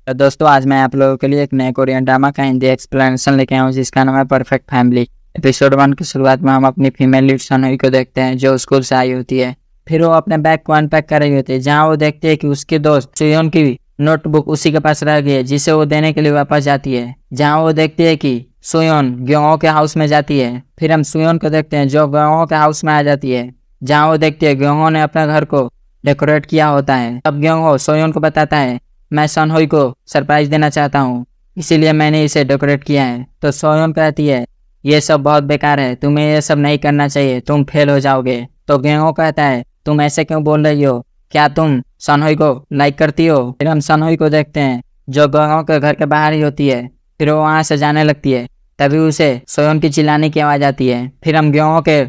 तो दोस्तों आज मैं आप लोगों के लिए एक नए कोरियन ड्रामा का हिंदी एक्सप्लेनेशन लेके आया हूँ जिसका नाम है परफेक्ट फैमिली। एपिसोड 1 की शुरुआत में हम अपनी फीमेल लीड सनहुई को देखते हैं जो स्कूल से आई होती है। फिर वो अपने बैग को अनपैक कर रही होती है जहाँ वो देखती है कि उसकी दोस्त सुयोन की नोटबुक उसी के पास रह गई है जिसे वो देने के लिए वापस जाती है। जहाँ वो देखती है कि सुयोन ग्योंगो के हाउस में जाती है। फिर हम सुयोन को देखते हैं जो ग्योंगो के हाउस में आ जाती है जहाँ वो देखती है ग्योंगो ने अपने घर को डेकोरेट किया होता है। तब ग्योंगो सोयोन को बताता है मैं सनहुई को सरप्राइज देना चाहता हूँ इसीलिए मैंने इसे डेकोरेट किया है। तो सोयोन कहती है ये सब बहुत बेकार है, तुम्हें ये सब नहीं करना चाहिए, तुम फेल हो जाओगे। तो ग्योंगो कहता है तुम ऐसे क्यों बोल रही हो, क्या तुम सनहुई को लाइक करती हो। फिर हम सनहुई को देखते हैं जो ग्योंगो के घर के बाहर ही होती है। फिर वो वहाँ से जाने लगती है तभी उसे सोयोन की चिल्लाने की आवाज़ आती है। फिर हम ग्योंगो के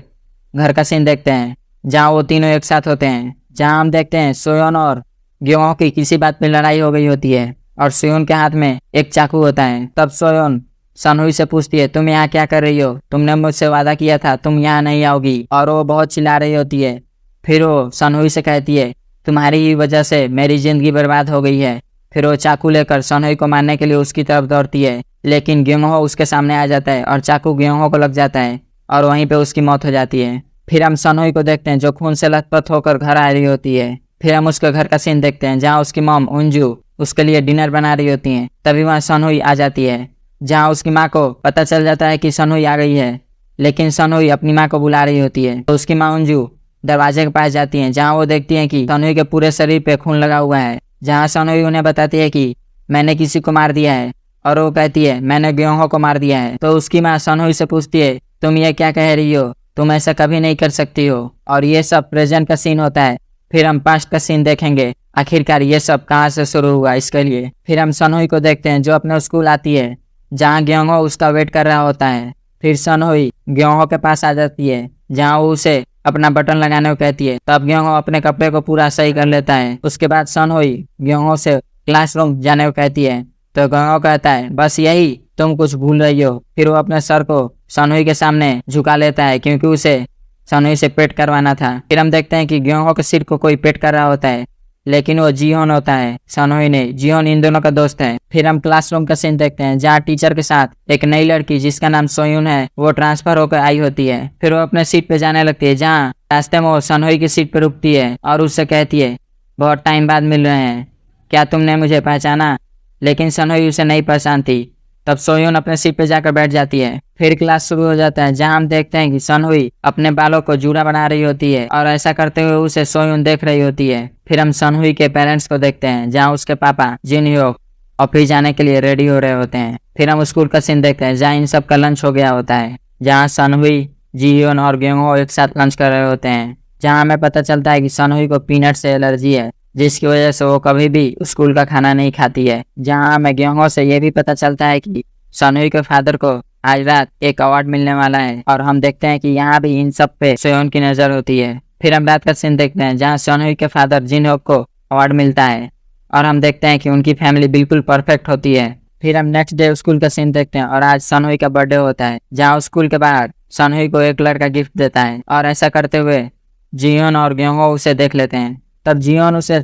घर का सीन देखते हैं जहाँ वो तीनों एक साथ होते हैं। जहाँ हम देखते हैं सोयोन और ग्योंगो की किसी बात पे लड़ाई हो गई होती है और सोयोन के हाथ में एक चाकू होता है। तब सोयोन सनहुई से पूछती है तुम यहाँ क्या कर रही हो, तुमने मुझसे वादा किया था तुम यहाँ नहीं आओगी। और वो बहुत चिल्ला रही होती है। फिर वो सनहुई से कहती है तुम्हारी ही वजह से मेरी जिंदगी बर्बाद हो गई है। फिर वो चाकू लेकर सनहुई को मारने के लिए उसकी तरफ दौड़ती है लेकिन ग्योंगो उसके सामने आ जाता है और चाकू ग्योंगो को लग जाता है और वहीं पे उसकी मौत हो जाती है। फिर हम सनहुई को देखते हैं जो खून से लथपथ होकर घर आ रही होती है। फिर हम उसके घर का सीन देखते हैं जहाँ उसकी मॉम उंजू उसके लिए डिनर बना रही होती हैं। तभी वहाँ सनहुई आ जाती है जहाँ उसकी माँ को पता चल जाता है कि सनहुई आ गई है लेकिन सनहुई अपनी माँ को बुला रही होती है। तो उसकी माँ उंजू दरवाजे के पास जाती है जहाँ वो देखती है कि सनहुई के पूरे शरीर पे खून लगा हुआ है। जहाँ सनहुई उन्हें बताती है कि मैंने किसी को मार दिया है और वो कहती है मैंने ग्योंगो को मार दिया है। तो उसकी माँ सनहुई से पूछती है तुम ये क्या कह रही हो, तुम ऐसा कभी नहीं कर सकती हो। और ये सब प्रेजेंट का सीन होता है। फिर हम पास्ट का सीन देखेंगे आखिरकार ये सब कहाँ से शुरू हुआ इसके लिए। फिर हम सनहुई को देखते हैं जो अपने स्कूल आती है जहाँ ग्योंगो उसका वेट कर रहा होता है। फिर सनहुई ग्योंगो के पास आ जाती है जहाँ वो उसे अपना बटन लगाने को कहती है। तब ग्योंगो अपने कपड़े को पूरा सही कर लेता है। उसके बाद सनहुई ग्योंगो से क्लासरूम जाने को कहती है। तो ग्योंगो कहता है बस यही, तुम कुछ भूल रही हो। फिर वो अपने सर को सनहुई के सामने झुका लेता है क्योंकि उसे सनहुई से पेट करवाना था। फिर हम देखते हैं कि ग्योंगो के सिर को कोई पेट कर रहा होता है लेकिन वो जीहोन होता है। सनहुई ने जीहोन इन दोनों का दोस्त है। फिर हम क्लासरूम का सीन देखते हैं जहाँ टीचर के साथ एक नई लड़की जिसका नाम सोयून है वो ट्रांसफर होकर आई होती है। फिर वो अपने सीट पे जाने लगती है जहाँ रास्ते में वो सनहुई की सीट पे रुकती है और उससे कहती है बहुत टाइम बाद मिल रहे हैं, क्या तुमने मुझे पहचाना। लेकिन सनहुई उसे नहीं पहचानती। तब सोयून अपने सीट पे जाकर बैठ जाती है। फिर क्लास शुरू हो जाता है जहाँ हम देखते हैं कि सनहुई अपने बालों को जूड़ा बना रही होती है और ऐसा करते हुए उसे सोयून देख रही होती है। फिर हम सनहुई के पेरेंट्स को देखते हैं जहाँ उसके पापा जिनह्योक ऑफिस जाने के लिए रेडी हो रहे होते हैं। फिर हम स्कूल का सीन देखते हैं जहाँ इन सब का लंच हो गया होता है जहाँ सनहुई जीयोन और ग्योंगो एक साथ लंच कर रहे होते हैं। जहाँ हमें पता चलता है कि सनहुई को पीनट से एलर्जी है जिसकी वजह से वो कभी भी स्कूल का खाना नहीं खाती है। जहाँ हमें ग्योंगो से ये भी पता चलता है कि सनहुई के फादर को आज रात एक अवार्ड मिलने वाला है और हम देखते हैं कि यहाँ भी इन सब पे सोयोन की नजर होती है। फिर हम रात का सीन देखते हैं जहाँ सनहुई के फादर जिनहोक को अवार्ड मिलता है और हम देखते हैं कि उनकी फैमिली बिल्कुल परफेक्ट होती है। फिर हम नेक्स्ट डे स्कूल का सीन देखते हैं और आज सनहुई का बर्थडे होता है जहाँ स्कूल के बाहर सनहुई को एक लड़का गिफ्ट देता है और ऐसा करते हुए जियोन और ग्योंगो उसे देख लेते हैं। तब जियोन उसे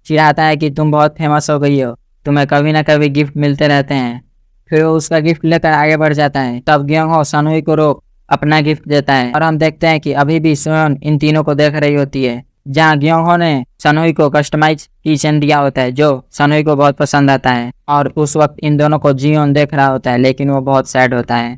चिढ़ाता है कि तुम बहुत फेमस हो गई हो, तुम्हें कभी ना कभी गिफ्ट मिलते रहते हैं। फिर वो उसका गिफ्ट लेकर आगे बढ़ जाता है। तब ग्योंगो सनहुई को रोक अपना गिफ्ट देता है और हम देखते हैं कि अभी भी सोयोन इन तीनों को देख रही होती है। जहाँ ग्योंगो ने सनहुई को कस्टमाइज कीचेन दिया होता है जो सनहुई को बहुत पसंद आता है और उस वक्त इन दोनों को जियोन देख रहा होता है लेकिन वो बहुत सैड होता है।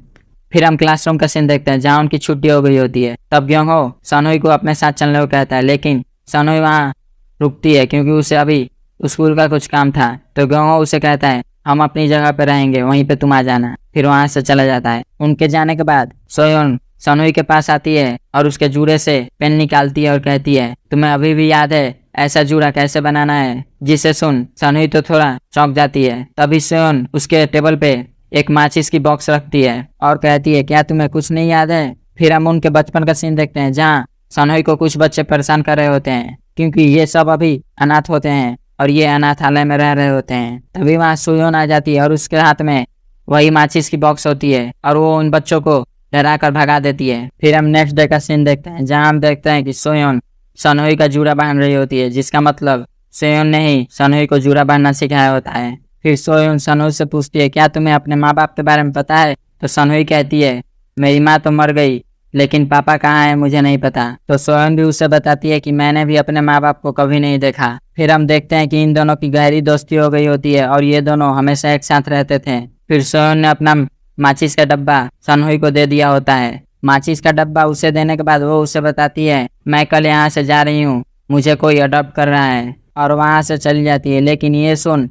फिर हम क्लासरूम का सीन देखते हैं जहाँ उनकी छुट्टी हो गई होती है। तब ग्योंगो सनहुई को अपने साथ चलने को कहता है लेकिन सनहुई वहाँ रुकती है क्योंकि उसे अभी स्कूल का कुछ काम था। तो ग्योंगो उसे कहता है हम अपनी जगह पे रहेंगे, वहीं पे तुम आ जाना। फिर वहां से चला जाता है। उनके जाने के बाद सोयोन सनहुई के पास आती है और उसके जूड़े से पेन निकालती है और कहती है तुम्हें अभी भी याद है ऐसा जूड़ा कैसे बनाना है। जिसे सुन सनहुई तो थोड़ा चौंक जाती है। तभी सोयोन उसके टेबल पे एक माचिस की बॉक्स रखती है और कहती है क्या तुम्हें कुछ नहीं याद है। फिर हम उनके बचपन का सीन देखते हैं जहाँ सनहुई को कुछ बच्चे परेशान कर रहे होते हैं क्योंकि ये सब अभी अनाथ होते हैं और ये अनाथालय में रह रहे होते हैं। तभी वहाँ सोयोन आ जाती है और उसके हाथ में वही माचिस की बॉक्स होती है और वो उन बच्चों को डरा कर भगा देती है। फिर हम नेक्स्ट डे का सीन देखते हैं जहाँ हम देखते हैं कि सोयोन सनहुई का जूड़ा बांध रही होती है जिसका मतलब सोयोन ने ही सनहुई को जूड़ा बांधना सिखाया होता है। फिर सोयून सनोई से पूछती है, क्या तुम्हें अपने माँ बाप के बारे में पता है? तो सनोई कहती है, मेरी माँ तो मर गई, लेकिन पापा कहाँ है मुझे नहीं पता। तो सोयून भी उसे बताती है कि मैंने भी अपने माँ बाप को कभी नहीं देखा। फिर हम देखते हैं कि इन दोनों की गहरी दोस्ती हो गई होती है और ये दोनों हमेशा एक साथ रहते थे। फिर सोयून ने अपना माचिस का डब्बा सनोई को दे दिया होता है। माचिस का डब्बा उसे देने के बाद वो उसे बताती है, मैं कल यहाँ से जा रही हूँ, मुझे कोई अडॉप्ट कर रहा है, और वहाँ से चली जाती है। लेकिन ये सुन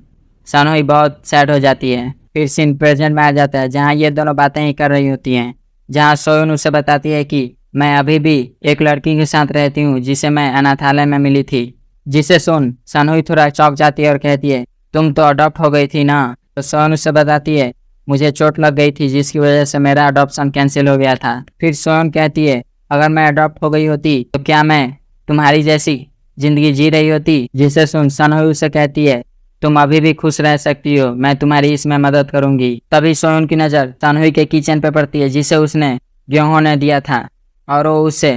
सनोई बहुत सैड हो जाती है। फिर सीन प्रेजेंट में आ जाता है, जहाँ ये दोनों बातें ही कर रही होती हैं, जहाँ सोयून उसे बताती है कि मैं अभी भी एक लड़की के साथ रहती हूँ जिसे मैं अनाथालय में मिली थी। जिसे सुन सनोई थोड़ा चौंक जाती है और कहती है, तुम तो अडॉप्ट हो गई थी ना? तो सोयून उसे बताती है, मुझे चोट लग गई थी जिसकी वजह से मेरा अडॉप्शन कैंसिल हो गया था। फिर सोयून कहती है, अगर मैं अडॉप्ट हो गई होती तो क्या मैं तुम्हारी जैसी जिंदगी जी रही होती? जिसे सुन सनोई उसे कहती है, तुम अभी भी खुश रह सकती हो, मैं तुम्हारी इसमें मदद करूंगी। तभी सोयून की नज़र सनोई के किचन पे पड़ती है जिसे उसने ग्योहो ने दिया था, और वो उससे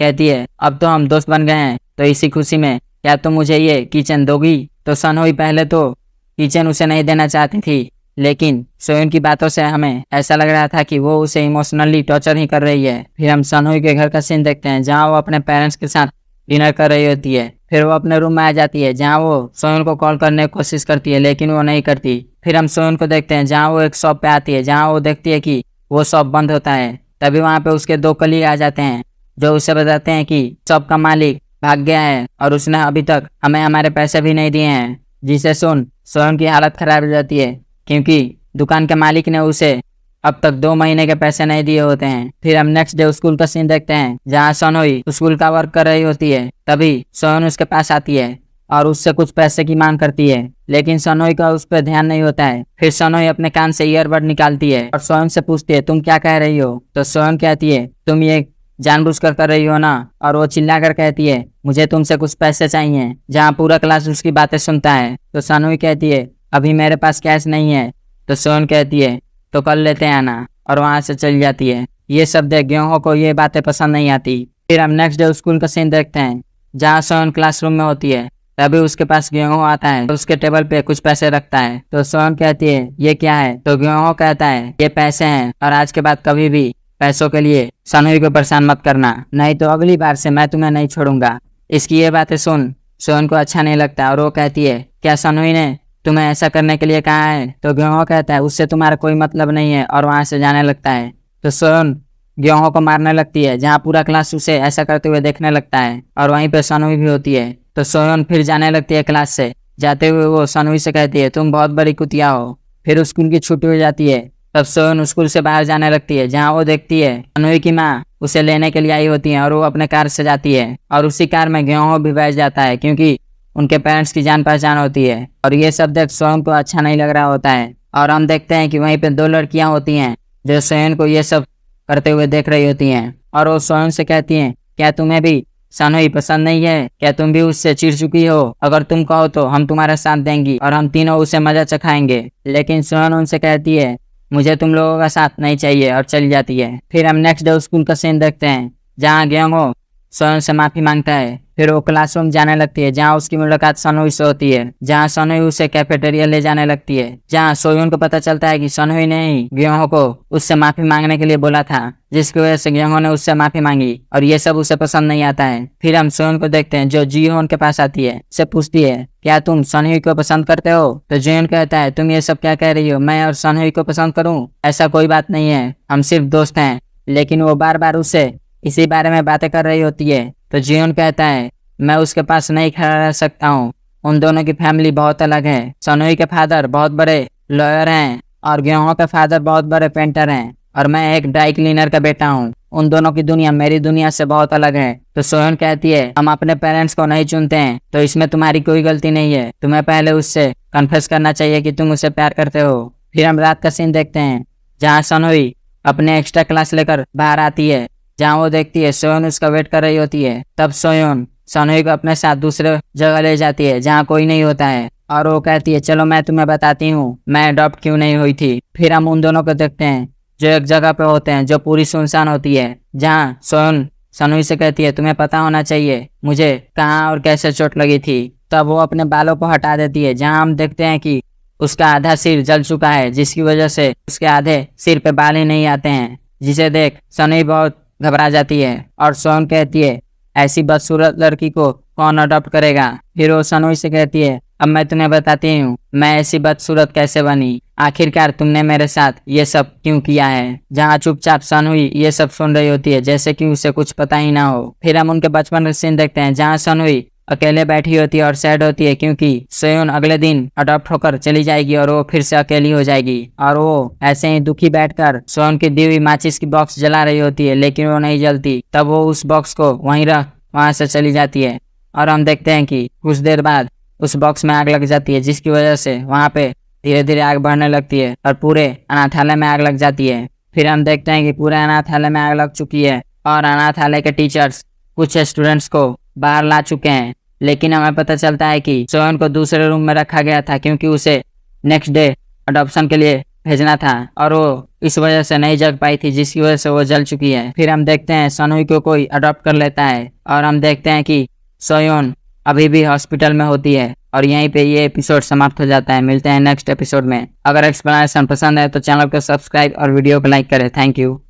कहती है, अब तो हम दोस्त बन गए हैं, तो इसी खुशी में क्या तुम मुझे ये किचन दोगी? तो सनोई पहले तो किचन उसे नहीं देना चाहती थी, लेकिन सोयून की बातों से हमें ऐसा लग रहा था कि वो उसे इमोशनली टॉर्चर ही कर रही है। फिर हम सनोई के घर का सीन देखते हैं, जहाँ वो अपने पेरेंट्स के साथ डिनर कर रही होती है। फिर वो अपने रूम में आ जाती है, जहाँ वो सोयून को कॉल करने की कोशिश करती है, लेकिन वो नहीं करती। फिर हम सोयून को देखते हैं, जहाँ वो एक शॉप पे आती है, जहाँ वो देखती है कि वो शॉप बंद होता है। तभी वहाँ पे उसके 2 कलीग आ जाते हैं, जो उसे बताते हैं कि शॉप का मालिक भाग गया है और उसने अभी तक हमें हमारे पैसे भी नहीं दिए हैं। जिसे सुन सोयून की हालत खराब हो जाती है, क्योंकि दुकान के मालिक ने उसे अब तक 2 महीने के पैसे नहीं दिए होते हैं। फिर हम नेक्स्ट डे स्कूल का सीन देखते हैं, जहाँ सनोई स्कूल का वर्क कर रही होती है। तभी सोयून उसके पास आती है और उससे कुछ पैसे की मांग करती है, लेकिन सनोई का उस पर ध्यान नहीं होता है। फिर सनोई अपने कान से ईयरबड निकालती है और सोयून से पूछती है, तुम क्या कह रही हो? तो सोयून कहती है, तुम ये जानबूझकर कर रही हो ना? और वो चिल्लाकर कहती है, मुझे तुमसे कुछ पैसे चाहिए। जहाँ पूरा क्लास उसकी बातें सुनता है। तो सनोई कहती है, अभी मेरे पास कैश नहीं है। तो सोयून कहती है, तो कल लेते आना, और वहाँ से चली जाती है। ये सब देख ग्योहो को ये बातें पसंद नहीं आती। फिर हम नेक्स्ट डे स्कूल का सीन देखते हैं, जहाँ सोयून क्लासरूम में होती है। तभी उसके पास ग्योहो आता है, तो उसके टेबल पे कुछ पैसे रखता है। तो सोयून कहती है, ये क्या है? तो ग्योहो कहता है, ये पैसे हैं, और आज के बाद कभी भी पैसों के लिए सनोई को परेशान मत करना, नहीं तो अगली बार से मैं तुम्हें नहीं छोड़ूंगा। इसकी ये बातें सुन सोयून को अच्छा नहीं लगता, और वो कहती है, क्या सनोई ने तुम्हें ऐसा करने के लिए कहा है? तो ग्योहो कहता है, उससे तुम्हारा कोई मतलब नहीं है, और वहां से जाने लगता है। तो सोयून ग्योहो को मारने लगती है, जहाँ पूरा क्लास उसे ऐसा करते हुए देखने लगता है, और वहीं पे सनोई भी होती है। तो सोयून फिर जाने लगती है क्लास से। जाते हुए वो सनोई से कहती है, तुम बहुत बड़ी कुतिया हो। फिर स्कूल की छुट्टी हो जाती है। तब सोयून स्कूल से बाहर जाने लगती है, जहाँ वो देखती है सनोई की माँ उसे लेने के लिए आई होती है, और वो अपने कार से जाती है, और उसी कार में ग्योहो भी बैठ जाता है, क्योंकि उनके पेरेंट्स की जान पहचान होती है। और ये सब देख सोयून को अच्छा नहीं लग रहा होता है। और हम देखते हैं कि वहीं पे 2 लड़कियां होती हैं, जो सोयून को ये सब करते हुए देख रही होती हैं, और वो सोयून से कहती हैं, क्या तुम्हें भी सनोई पसंद नहीं है? क्या तुम भी उससे चिढ़ चुकी हो? अगर तुम कहो तो हम तुम्हारा साथ देंगी, और हम तीनों उसे मजा चखाएंगे। लेकिन सोयून उनसे कहती है, मुझे तुम लोगों का साथ नहीं चाहिए, और चली जाती है। फिर हम नेक्स्ट डे स्कूल का सीन देखते हैं, जहाँ ग्योहो सोयून से माफी मांगता है। फिर वो क्लासरूम जाने लगती है, जहाँ उसकी मुलाकात सनोई से होती है, जहाँ सनोई उसे कैफेटेरिया ले जाने लगती है, जहाँ सोयून को पता चलता है कि सनोई ने ही ग्योहो को उससे माफी मांगने के लिए बोला था, जिसकी वजह से ग्योहो ने उससे माफी मांगी, और ये सब उसे पसंद नहीं आता है। फिर हम सोयून को देखते हैं, जो जीहोन के पास आती है, से पूछती है, क्या तुम सनोई को पसंद करते हो? तो जीहोन कहता है, तुम ये सब क्या कह रही हो? मैं और सनोई को पसंद करूँ? ऐसा कोई बात नहीं है, हम सिर्फ दोस्त हैं। लेकिन वो बार बार उससे इसी बारे में बातें कर रही होती है। तो जीहोन कहता है, मैं उसके पास नहीं खड़ा रह सकता हूँ, उन दोनों की फैमिली बहुत अलग है। सनोई के फादर बहुत बड़े लॉयर हैं, और ग्योहो के फादर बहुत बड़े पेंटर हैं, और मैं एक ड्राई क्लीनर का बेटा हूँ। उन दोनों की दुनिया मेरी दुनिया से बहुत अलग है। तो सोयून कहती है, हम अपने पेरेंट्स को नहीं चुनते हैं, तो इसमें तुम्हारी कोई गलती नहीं है। तुम्हें पहले उससे कन्फेस करना चाहिए कि तुम उसे प्यार करते हो। फिर हम रात का सीन देखते हैं, जहाँ सनोई अपने एक्स्ट्रा क्लास लेकर बाहर आती है, जहाँ वो देखती है सोयून उसका वेट कर रही होती है। तब सोयून सनोई को अपने साथ दूसरे जगह ले जाती है, जहाँ कोई नहीं होता है, और वो कहती है, चलो मैं तुम्हें बताती हूँ मैं अडॉप्ट क्यों नहीं हुई थी। फिर हम उन दोनों को देखते हैं, जो एक जगह पे होते हैं जो पूरी सुनसान होती है, जहाँ सोयून सनोई से कहती है, तुम्हें पता होना चाहिए मुझे कहाँ और कैसे चोट लगी थी। तब वो अपने बालों को हटा देती है, जहाँ हम देखते हैं कि उसका आधा सिर जल चुका है, जिसकी वजह से उसके आधे सिर पे बाल ही नहीं आते हैं, जिसे देख सनोई बहुत घबरा जाती है और सोन कहती है ऐसी बदसूरत लड़की को कौन अडॉप्ट करेगा। फिर वो सनोई से कहती है अब मैं तुम्हें बताती हूँ मैं ऐसी बदसूरत कैसे बनी, आखिरकार तुमने मेरे साथ ये सब क्यों किया है। जहाँ चुपचाप सनोई ये सब सुन रही होती है जैसे कि उसे कुछ पता ही ना हो। फिर हम उनके बचपन का सीन देखते हैं जहाँ सनोई अकेले बैठी होती है और सैड होती है क्योंकि सोयोन अगले दिन अडॉप्ट होकर चली जाएगी और वो फिर से अकेली हो जाएगी। और वो ऐसे ही दुखी बैठकर सोयोन की दी हुई माचिस की बॉक्स जला रही होती है, लेकिन वो नहीं जलती। तब वो उस बॉक्स को वहीं रख वहां से चली जाती है और हम देखते हैं कि कुछ देर बाद उस बॉक्स में आग लग जाती है, जिसकी वजह से वहां पे धीरे धीरे आग बढ़ने लगती है और पूरे अनाथालय में आग लग जाती है। फिर हम देखते हैं कि पूरे अनाथालय में आग लग चुकी है और अनाथालय के टीचर्स कुछ स्टूडेंट्स को बाहर ला चुके हैं, लेकिन हमें पता चलता है कि सोयोन को दूसरे रूम में रखा गया था क्योंकि उसे नेक्स्ट डे अडॉप्शन के लिए भेजना था और वो इस वजह से नहीं जग पाई थी, जिसकी वजह से वो जल चुकी है। फिर हम देखते हैं सनोई को कोई अडॉप्ट कर लेता है और हम देखते हैं कि सोयोन अभी भी हॉस्पिटल में होती है और यहीं पे ये एपिसोड समाप्त हो जाता है। मिलते हैं नेक्स्ट एपिसोड में। अगर एक्सप्लेनेशन पसंद है तो चैनल को सब्सक्राइब और वीडियो को लाइक करें। Thank you.